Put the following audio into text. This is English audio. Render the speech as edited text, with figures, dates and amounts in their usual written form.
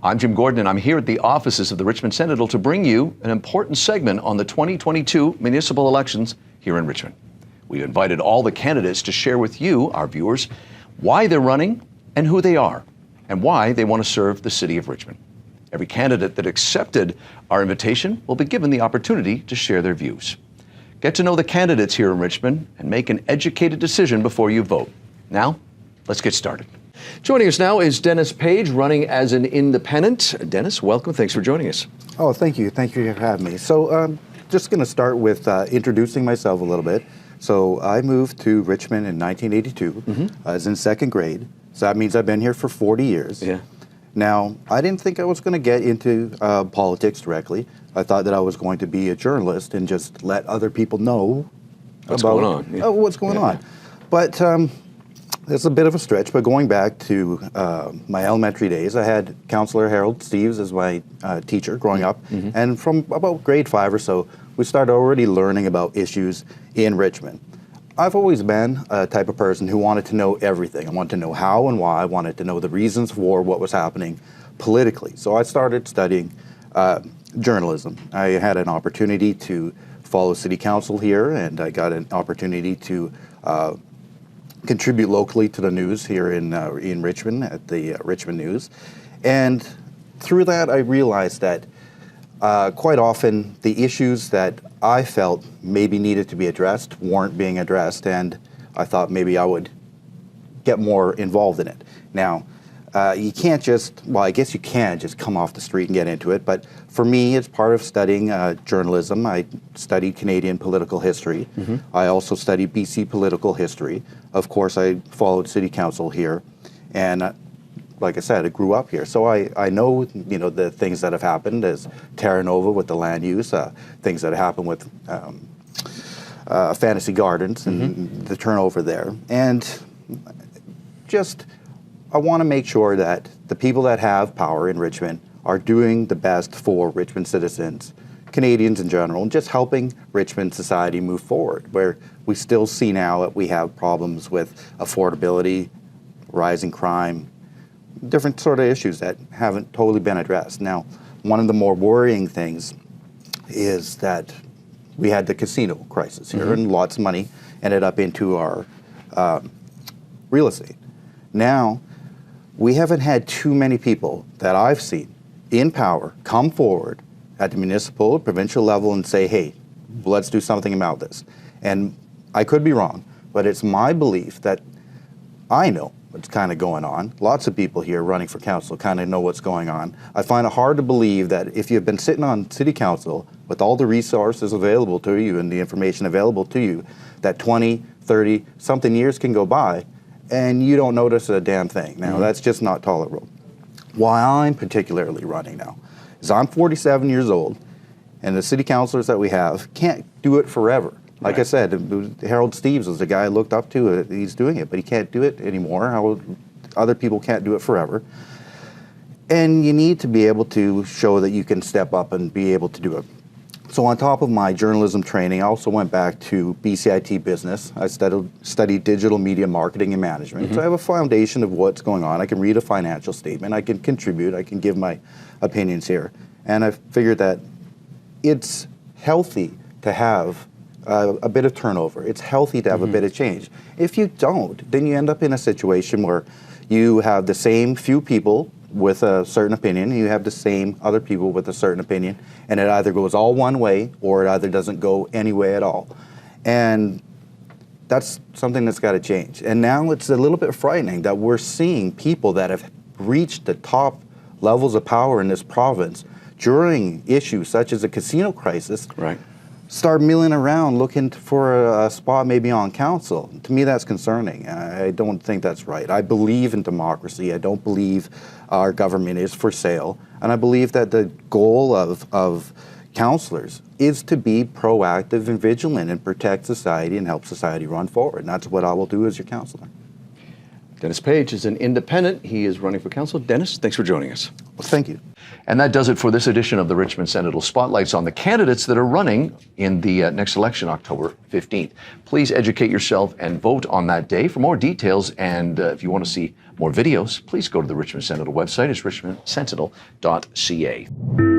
I'm Jim Gordon, and I'm here at the offices of the Richmond Sentinel to bring you an important segment on the 2022 municipal elections here in Richmond. We've invited all the candidates to share with you, our viewers, why they're running and who they are, and why they want to serve the city of Richmond. Every candidate that accepted our invitation will be given the opportunity to share their views. Get to know the candidates here in Richmond and make an educated decision before you vote. Now, let's get started. Joining us now is Dennis Page, running as an independent. Dennis, welcome. Thanks for joining us. Oh, thank you. Thank you for having me. So just going to start with introducing myself a little bit. So I moved to Richmond in 1982. I was in second grade. So that means I've been here for 40 years. Yeah. Now, I didn't think I was going to get into politics directly. I thought that I was going to be a journalist and just let other people know what's going on. Yeah. What's going on. But it's a bit of a stretch, but going back to my elementary days, I had Counselor Harold Steves as my teacher growing up. And from about grade 5 or so, we started already learning about issues in Richmond. I've always been a type of person who wanted to know everything. I wanted to know how and why. I wanted to know the reasons for what was happening politically. So I started studying journalism. I had an opportunity to follow city council here, and I got an opportunity to contribute locally to the news here in Richmond at the Richmond News. And through that, I realized that quite often the issues that I felt maybe needed to be addressed weren't being addressed, and I thought maybe I would get more involved in it. Now, you can't just, well, I guess you can just come off the street and get into it, but for me, it's part of studying journalism. I studied Canadian political history. I also studied BC political history. Of course, I followed city council here, and like I said, I grew up here. So I know, the things that have happened as Terra Nova with the land use, things that happened with Fantasy Gardens and the turnover there. And just, I want to make sure that the people that have power in Richmond are doing the best for Richmond citizens, Canadians in general, and just helping Richmond society move forward, where we still see now that we have problems with affordability, rising crime, different sort of issues that haven't totally been addressed. Now, one of the more worrying things is that we had the casino crisis here, and lots of money ended up into our real estate. Now, we haven't had too many people that I've seen in power come forward at the municipal, provincial level and say, hey, let's do something about this. And I could be wrong, but it's my belief that I know what's kind of going on. Lots of people here running for council kind of know what's going on. I find it hard to believe that if you've been sitting on city council with all the resources available to you and the information available to you, that 20, 30, something years can go by and you don't notice a damn thing. Now, that's just not tolerable. Why I'm particularly running now is I'm 47 years old, and the city councilors that we have can't do it forever. Like I said, Harold Steves was the guy I looked up to. He's doing it, but he can't do it anymore. Other people can't do it forever. And you need to be able to show that you can step up and be able to do it. So on top of my journalism training, I also went back to BCIT business. I studied digital media marketing and management. So I have a foundation of what's going on. I can read a financial statement. I can contribute. I can give my opinions here. And I figured that it's healthy to have a bit of turnover. It's healthy to have a bit of change. If you don't, then you end up in a situation where you have the same few people with a certain opinion, you have the same other people with a certain opinion, and it either goes all one way or it either doesn't go any way at all. And that's something that's got to change. And now it's a little bit frightening that we're seeing people that have reached the top levels of power in this province during issues such as a casino crisis start milling around looking for a spot maybe on council. To me, that's concerning. I don't think that's right. I believe in democracy. I don't believe our government is for sale. And I believe that the goal of councillors is to be proactive and vigilant and protect society and help society run forward. And that's what I will do as your councillor. Dennis Page is an independent. He is running for council. Dennis, thanks for joining us. Well, thank you. And that does it for this edition of the Richmond Sentinel Spotlights on the candidates that are running in the next election, October 15th. Please educate yourself and vote on that day. For more details and if you want to see more videos, please go to the Richmond Sentinel website. It's richmondsentinel.ca.